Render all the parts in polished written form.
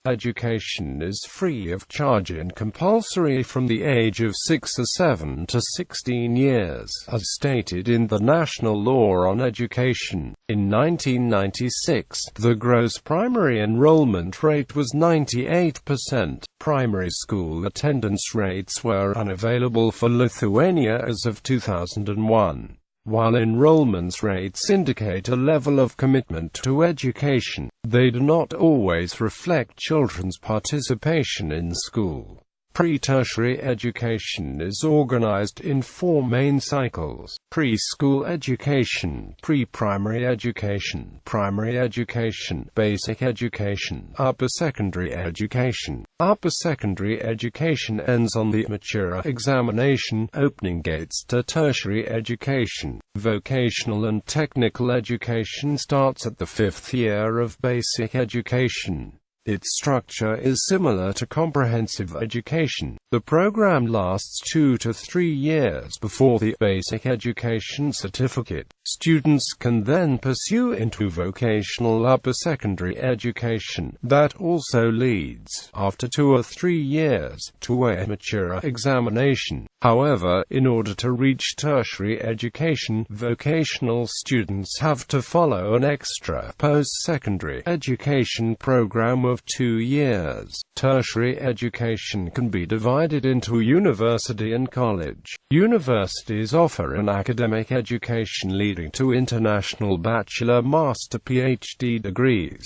Education is free of charge and compulsory from the age of 6 or 7 to 16 years, as stated in the National Law on Education. In 1996, the gross primary enrollment rate was 98%. Primary school attendance rates were unavailable for Lithuania as of 2001. While enrollments rates indicate a level of commitment to education, they do not always reflect children's participation in school. Pre-tertiary education is organized in 4 main cycles: preschool education, pre-primary education, primary education, basic education, upper secondary education. Upper secondary education ends on the mature examination, opening gates to tertiary education. Vocational and technical education starts at the 5th year of basic education. Its structure is similar to comprehensive education. The program lasts 2 to 3 years before the basic education certificate. Students can then pursue into vocational upper secondary education. That also leads, after 2 or 3 years, to a mature examination. However, in order to reach tertiary education, vocational students have to follow an extra post-secondary education program of 2 years. Tertiary education can be divided into university and college. Universities offer an academic education leading to international bachelor, master, PhD degrees.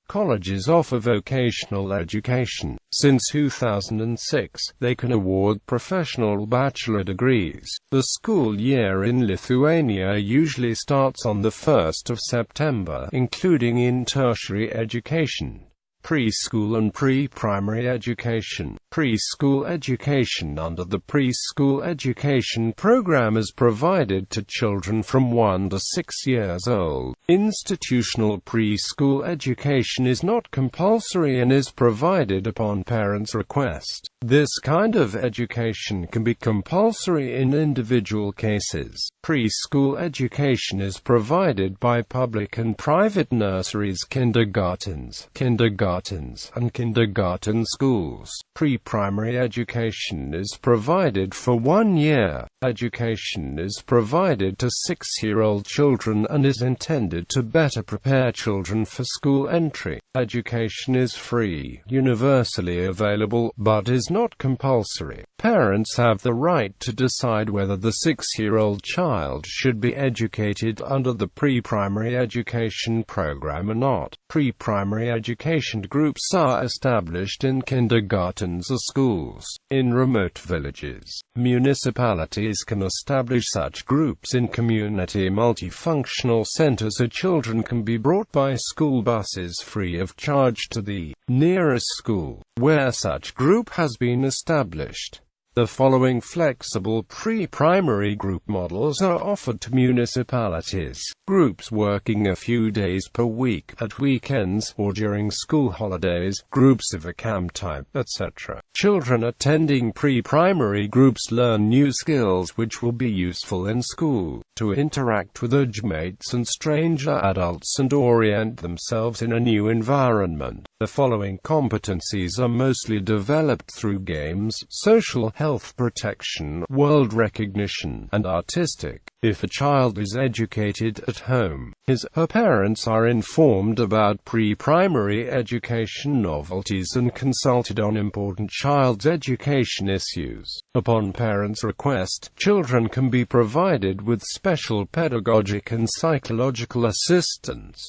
Colleges offer vocational education. Since 2006, they can award professional bachelor degrees. The school year in Lithuania usually starts on the 1st of September, including in tertiary education. Preschool and pre-primary education. Preschool education under the preschool education program is provided to children from 1 to 6 years old. Institutional preschool education is not compulsory and is provided upon parents' request. This kind of education can be compulsory in individual cases. Preschool education is provided by public and private nurseries, kindergartens, and kindergarten schools. Pre-primary education is provided for 1 year. Education is provided to 6-year-old children and is intended to better prepare children for school entry. Education is free, universally available, but is not compulsory. Parents have the right to decide whether the 6-year-old child should be educated under the pre-primary education program or not. Pre-primary education groups are established in kindergartens or schools. In remote villages, municipalities can establish such groups in community multifunctional centers, so children can be brought by school buses free of charge to the nearest school, where such group has been established. The following flexible pre-primary group models are offered to municipalities: groups working a few days per week, at weekends, or during school holidays, groups of a camp type, etc. Children attending pre-primary groups learn new skills which will be useful in school, to interact with age-mates and stranger adults and orient themselves in a new environment. The following competencies are mostly developed through games: social, health protection, world recognition, and artistic. If a child is educated at home, his/her parents are informed about pre-primary education novelties and consulted on important child's education issues. Upon parents' request, children can be provided with special pedagogic and psychological assistance.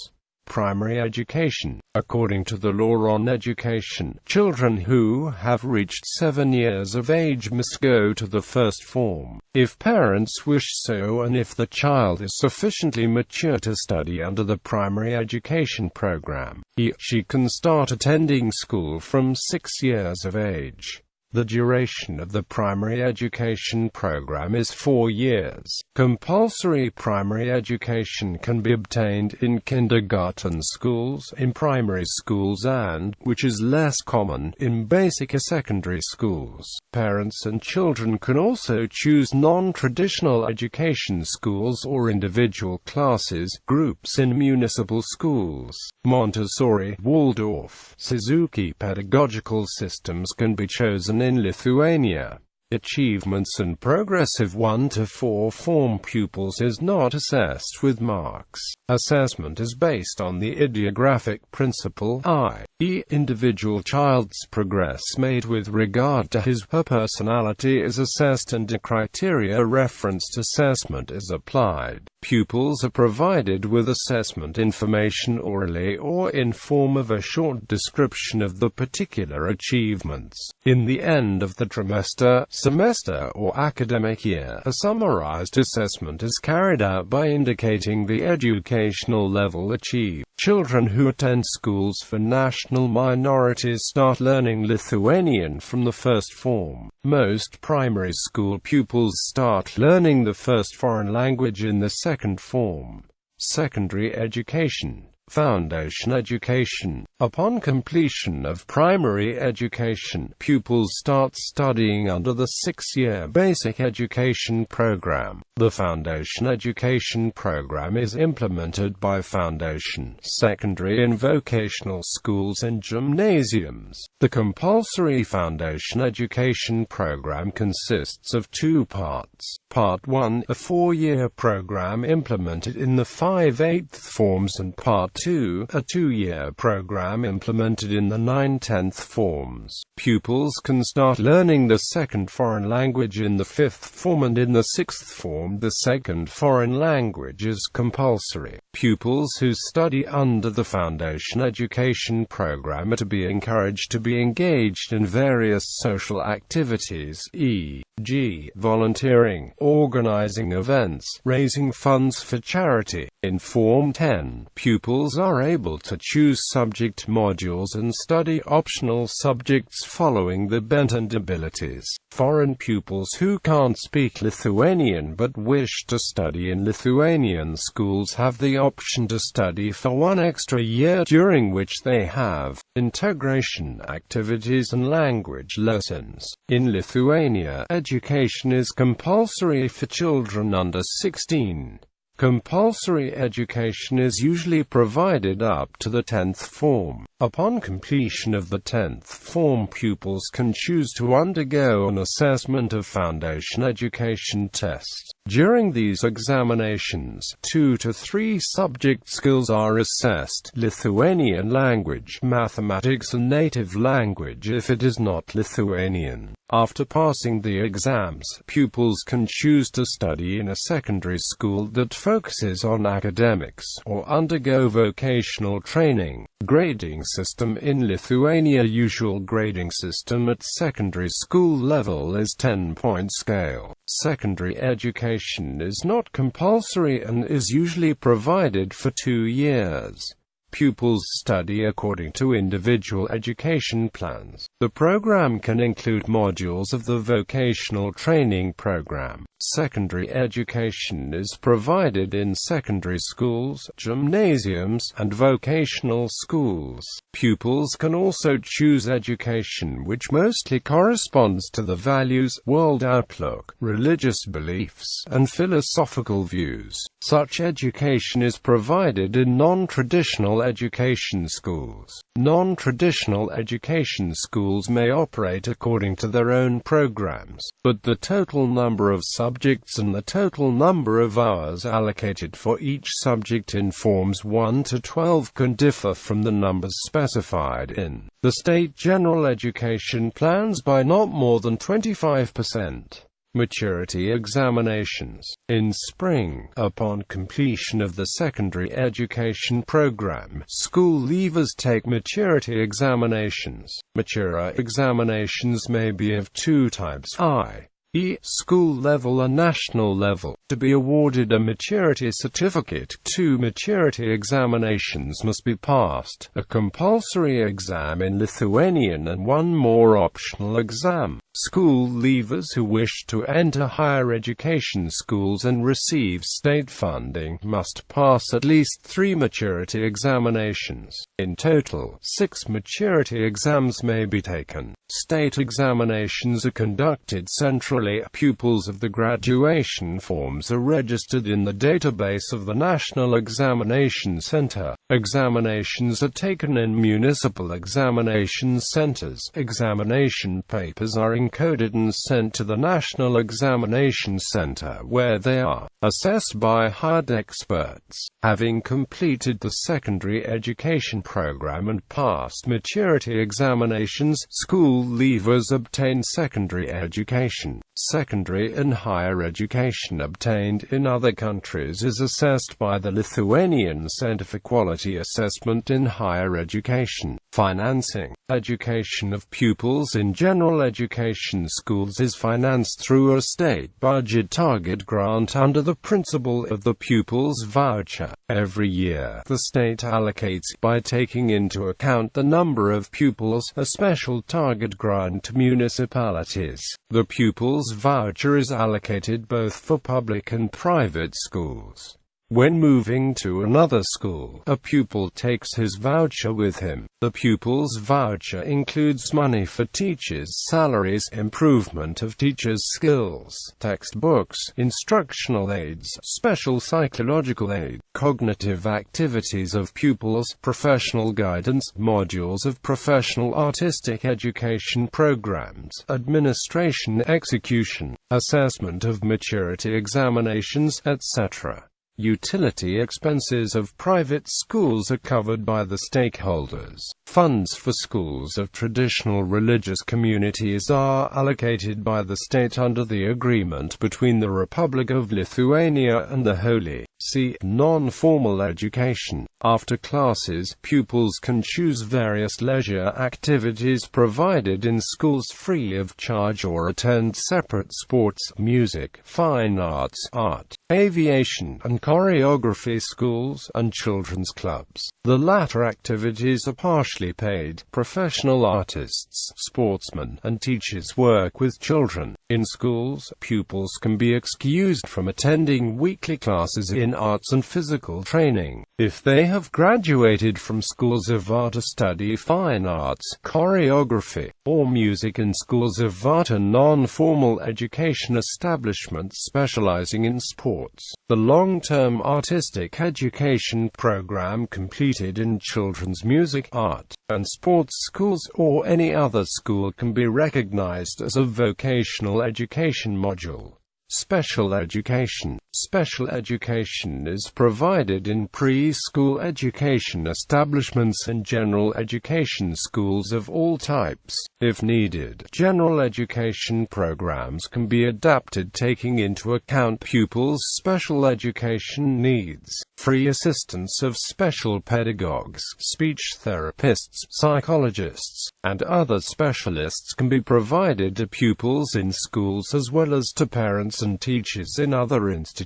Primary education. According to the law on education, children who have reached 7 years of age must go to the first form, if parents wish so, and if the child is sufficiently mature to study under the primary education program, he/she can start attending school from 6 years of age. The duration of the primary education program is 4 years. Compulsory primary education can be obtained in kindergarten schools, in primary schools and, which is less common, in basic secondary schools. Parents and children can also choose non-traditional education schools or individual classes, groups in municipal schools. Montessori, Waldorf, Suzuki pedagogical systems can be chosen in Lithuania. Achievements and progressive 1 to 4 form pupils is not assessed with marks. Assessment is based on the idiographic principle, i.e., individual child's progress made with regard to his/her personality is assessed and a criteria referenced assessment is applied. Pupils are provided with assessment information orally or in form of a short description of the particular achievements. In the end of the trimester, semester or academic year, a summarized assessment is carried out by indicating the educational level achieved. Children who attend schools for national minorities start learning Lithuanian from the first form. Most primary school pupils start learning the first foreign language in the second form. Secondary education. Foundation education. Upon completion of primary education, pupils start studying under the 6-year basic education program. The foundation education program is implemented by foundation, secondary and vocational schools and gymnasiums. The compulsory foundation education program consists of 2 parts. Part 1, a 4-year program implemented in the 5/8 forms, and Part 2, a 2-year program implemented in the 9/10 forms. Pupils can start learning the second foreign language in the 5th form, and in the 6th form the second foreign language is compulsory. Pupils who study under the foundation education program are to be encouraged to be engaged in various social activities, e.g., volunteering, organizing events, raising funds for charity. In Form 10, pupils are able to choose subject modules and study optional subjects following the bent and abilities. Foreign pupils who can't speak Lithuanian but wish to study in Lithuanian schools have the option to study for 1 extra year, during which they have integration activities and language lessons. In Lithuania, education is compulsory for children under 16. Compulsory education is usually provided up to the 10th form. Upon completion of the 10th form, pupils can choose to undergo an assessment of foundation education tests. During these examinations, 2 to 3 subject skills are assessed: Lithuanian language, mathematics and native language if it is not Lithuanian. After passing the exams, pupils can choose to study in a secondary school that focuses on academics, or undergo vocational training. Grading system in Lithuania. Usual grading system at secondary school level is 10-point scale. Secondary education is not compulsory and is usually provided for 2 years. Pupils study according to individual education plans. The program can include modules of the vocational training program. Secondary education is provided in secondary schools, gymnasiums, and vocational schools. Pupils can also choose education which mostly corresponds to the values, world outlook, religious beliefs, and philosophical views. Such education is provided in non-traditional education schools. Non-traditional education schools may operate according to their own programs, but the total number of subjects and the total number of hours allocated for each subject in Forms 1 to 12 can differ from the numbers specified in the state general education plans by not more than 25%. Maturity examinations. In spring, upon completion of the secondary education program, school leavers take maturity examinations. Matura examinations may be of 2 types, i.e., school level and national level. To be awarded a maturity certificate, 2 maturity examinations must be passed, a compulsory exam in Lithuanian and 1 more optional exam. School leavers who wish to enter higher education schools and receive state funding must pass at least 3 maturity examinations. In total, 6 maturity exams may be taken. State examinations are conducted centrally. Pupils of the graduation forms are registered in the database of the National Examination Center. Examinations are taken in municipal examination centers. Examination papers are encoded and sent to the National Examination Center, where they are assessed by hired experts. Having completed the secondary education program and passed maturity examinations, school leavers obtain secondary education. Secondary and higher education obtained in other countries is assessed by the Lithuanian Center for Quality Assessment in Higher Education. Financing. Education of pupils in general education schools is financed through a state budget target grant under the principle of the pupil's voucher. Every year, the state allocates, by taking into account the number of pupils, a special target grant to municipalities. The pupil's voucher is allocated both for public and private schools. When moving to another school, a pupil takes his voucher with him. The pupil's voucher includes money for teachers' salaries, improvement of teachers' skills, textbooks, instructional aids, special psychological aid, cognitive activities of pupils, professional guidance, modules of professional artistic education programs, administration, execution, assessment of maturity examinations, etc. Utility expenses of private schools are covered by the stakeholders. Funds for schools of traditional religious communities are allocated by the state under the agreement between the Republic of Lithuania and the Holy See non-formal education. After classes, pupils can choose various leisure activities provided in schools free of charge or attend separate sports, music, fine arts, art, aviation, and choreography schools, and children's clubs. The latter activities are partially paid. Professional artists, sportsmen, and teachers work with children. In schools, pupils can be excused from attending weekly classes in arts and physical training. If they have graduated from schools of art to study fine arts, choreography, or music in schools of art and non-formal education establishments specializing in sports. The long-term artistic education program completed in children's music, art, and sports schools or any other school can be recognized as a vocational education module. Special education. Special education is provided in preschool education establishments and general education schools of all types. If needed, general education programs can be adapted taking into account pupils' special education needs. Free assistance of special pedagogues, speech therapists, psychologists, and other specialists can be provided to pupils in schools as well as to parents and teachers in other institutions.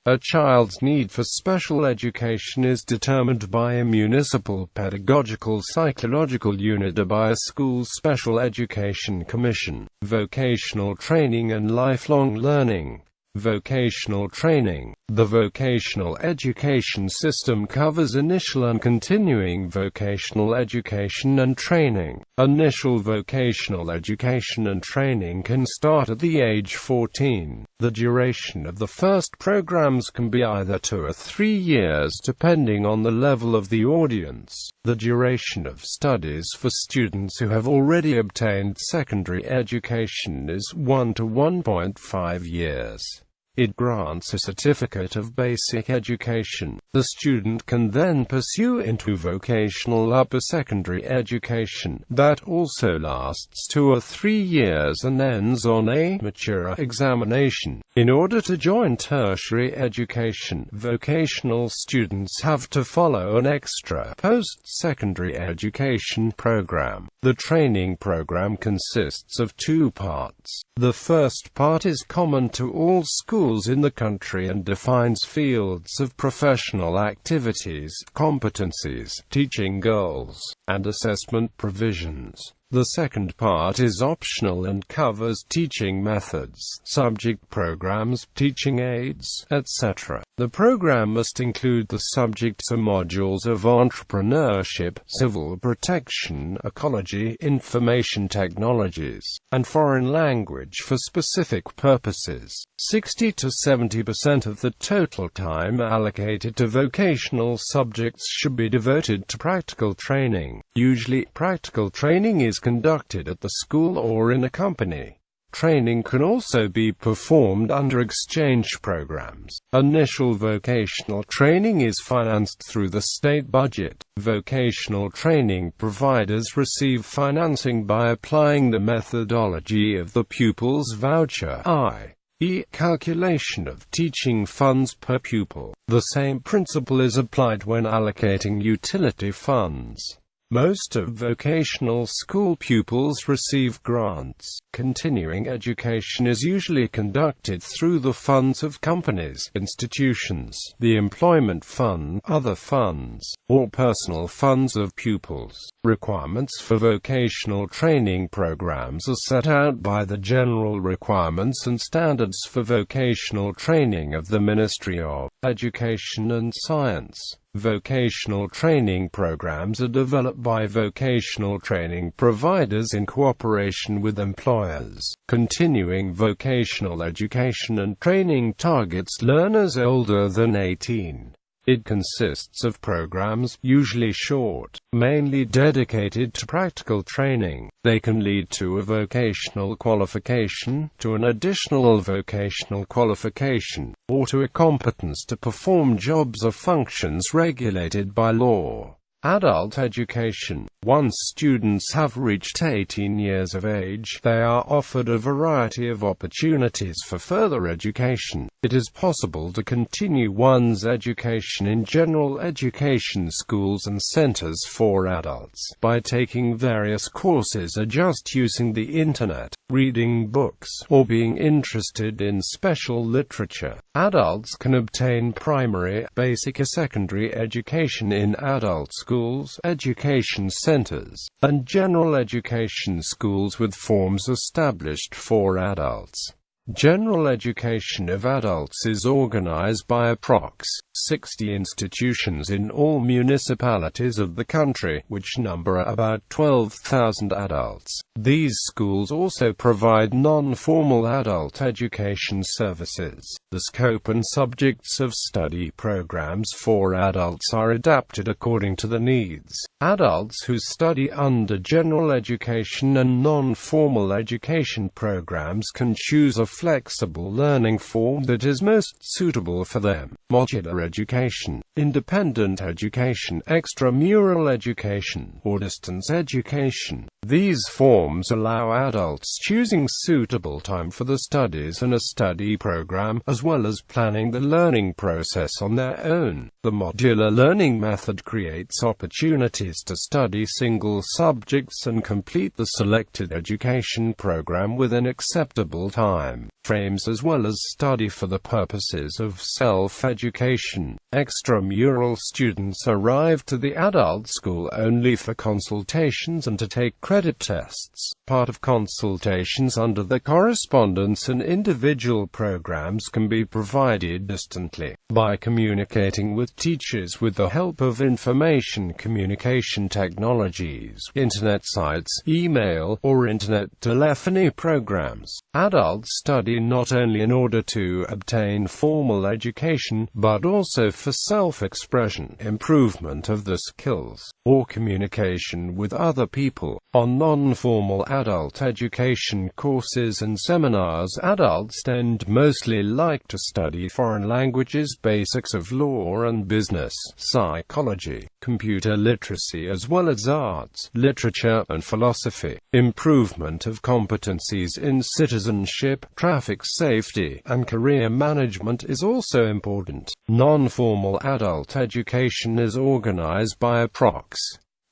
A child's need for special education is determined by a municipal pedagogical psychological unit or by a school's special education commission. Vocational training and lifelong learning. Vocational training. The vocational education system covers initial and continuing vocational education and training. Initial vocational education and training can start at the age 14. The duration of the first programs can be either 2 or 3 years depending on the level of the audience. The duration of studies for students who have already obtained secondary education is 1 to 1.5 years. It grants a certificate of basic education. The student can then pursue into vocational upper secondary education, that also lasts 2 or 3 years and ends on a mature examination. In order to join tertiary education, vocational students have to follow an extra post-secondary education program. The training program consists of 2 parts. The first part is common to all schools in the country and defines fields of professional activities, competencies, teaching goals, and assessment provisions. The second part is optional and covers teaching methods, subject programs, teaching aids, etc. The program must include the subjects or modules of entrepreneurship, civil protection, ecology, information technologies, and foreign language for specific purposes. 60 to 70% of the total time allocated to vocational subjects should be devoted to practical training. Usually, practical training is conducted at the school or in a company. Training can also be performed under exchange programs. Initial vocational training is financed through the state budget. Vocational training providers receive financing by applying the methodology of the pupil's voucher, i.e., calculation of teaching funds per pupil. The same principle is applied when allocating utility funds. Most of vocational school pupils receive grants. Continuing education is usually conducted through the funds of companies, institutions, the employment fund, other funds, or personal funds of pupils. Requirements for vocational training programs are set out by the General Requirements and Standards for Vocational Training of the Ministry of Education and Science. Vocational training programs are developed by vocational training providers in cooperation with employers. Continuing vocational education and training targets learners older than 18. It consists of programs, usually short, mainly dedicated to practical training. They can lead to a vocational qualification, to an additional vocational qualification, or to a competence to perform jobs or functions regulated by law. Adult education. Once students have reached 18 years of age, they are offered a variety of opportunities for further education. It is possible to continue one's education in general education schools and centers for adults by taking various courses or just using the internet, reading books, or being interested in special literature. Adults can obtain primary, basic or secondary education in adult schools, education centers, and general education schools with forms established for adults. General education of adults is organized by approx. 60 institutions in all municipalities of the country, which number about 12,000 adults. These schools also provide non-formal adult education services. The scope and subjects of study programs for adults are adapted according to the needs. Adults who study under general education and non-formal education programs can choose a flexible learning form that is most suitable for them. Modular education, independent education, extramural education, or distance education. These forms allow adults choosing suitable time for the studies and a study program, as well as planning the learning process on their own. The modular learning method creates opportunities to study single subjects and complete the selected education program within acceptable time frames, as well as study for the purposes of self-education. Extramural students arrive to the adult school only for consultations and to take credit tests. Part of consultations under the correspondence and individual programs can be provided distantly by communicating with teachers with the help of information communication technologies, internet sites, email, or internet telephony programs. Adults study not only in order to obtain formal education, but also for self-expression, improvement of the skills, or communication with other people. On non-formal adult education courses and seminars, adults tend mostly like to study foreign languages, basics of law and business, psychology, computer literacy, as well as arts, literature, and philosophy. Improvement of competencies in citizenship, traffic safety, and career management is also important. Non-formal adult education is organized by approx.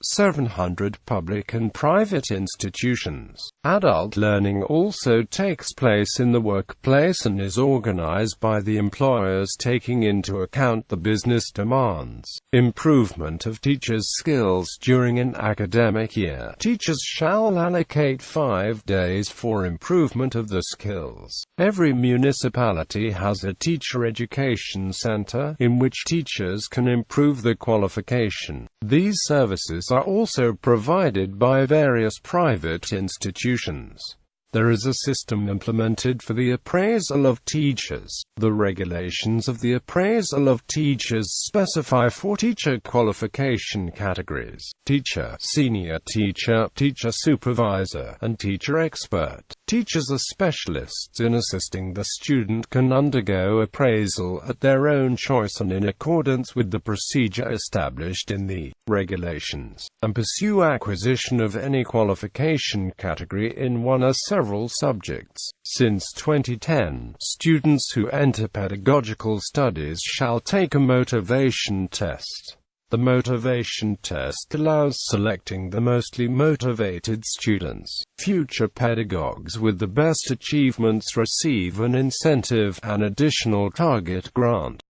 700 public and private institutions. Adult learning also takes place in the workplace and is organized by the employers taking into account the business demands. Improvement of teachers' skills during an academic year. Teachers shall allocate 5 days for improvement of the skills. Every municipality has a teacher education center, in which teachers can improve their qualification. These services are also provided by various private institutions. There is a system implemented for the appraisal of teachers. The regulations of the appraisal of teachers specify 4 teacher qualification categories: teacher, senior teacher, teacher supervisor, and teacher expert. Teachers are specialists in assisting the student, can undergo appraisal at their own choice and in accordance with the procedure established in the regulations, and pursue acquisition of any qualification category in one or several subjects. Since 2010, students who enter pedagogical studies shall take a motivation test. The motivation test allows selecting the mostly motivated students. Future pedagogues with the best achievements receive an incentive, an additional target grant.